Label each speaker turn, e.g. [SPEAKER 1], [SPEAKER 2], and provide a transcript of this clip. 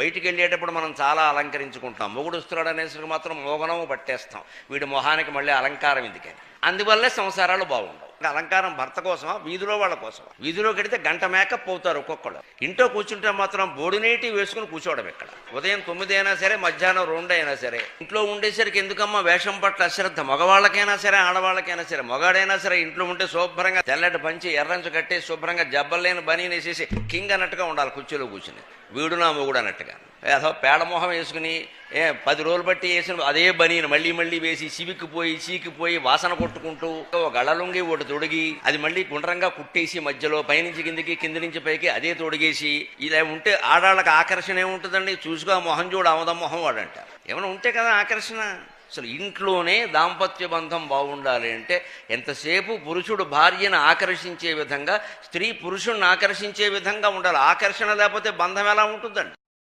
[SPEAKER 1] బయటికి వెళ్ళేటప్పుడు మనం చాలా అలంకరించుకుంటాం. మొగుడు వస్తున్నాడు అనేసరికి మాత్రం మోగనము పట్టేస్తాం. వీడి మొహానికి మళ్ళీ అలంకారం ఎందుకని. అందువల్లే సంసారాలు బాగుండవు. అలంకారం భర్త కోసమా, వీధిలో వాళ్ళ కోసమా? వీధిలో కడితే గంట మేకప్ అవుతారు ఒక్కొక్కడు. ఇంట్లో కూర్చుంటే మాత్రం బోడినేటి వేసుకుని కూర్చోవడం ఎక్కడ? ఉదయం 9 అయినా సరే, మధ్యాహ్నం 2 అయినా సరే. ఇంట్లో ఉండేసరికి ఎందుకమ్మా వేషం పట్ల అశ్రద్ధ? మగవాళ్ళకైనా సరే, ఆడవాళ్ళకైనా సరే. మగాడైనా సరే ఇంట్లో ఉంటే శుభ్రంగా తెల్లటి పంచి ఎర్రంచు కట్టి శుభ్రంగా జబ్బలేని బనీని వేసేసి కింగ్ అన్నట్టుగా ఉండాలి కుర్చీలో కూర్చుని. వీడు నా మొగుడు అన్నట్టుగా. ఏదో పేడమోహం వేసుకుని 10 రోజులు బట్టి వేసిన అదే బనీని మళ్ళీ మళ్ళీ వేసి సివికిపోయి చీకిపోయి వాసన కొట్టుకుంటూ ఒక గళ్ళలుంగి ఒకటి తొడిగి అది మళ్ళీ గుండ్రంగా కుట్టేసి మధ్యలో పైనుంచి కిందికి కింది నుంచి పైకి అదే తొడిగేసి ఇలా ఉంటే ఆడాళ్ళకి ఆకర్షణ ఏముంటుందండి? చూసుగా మొహం చూడు ఆమదం మొహం వాడంట. ఏమైనా ఉంటే కదా ఆకర్షణ. అసలు ఇంట్లోనే దాంపత్య బంధం బాగుండాలి అంటే ఎంతసేపు పురుషుడు భార్యను ఆకర్షించే విధంగా, స్త్రీ పురుషుణ్ణి ఆకర్షించే విధంగా ఉండాలి. ఆకర్షణ లేకపోతే బంధం ఎలా ఉంటుందండి?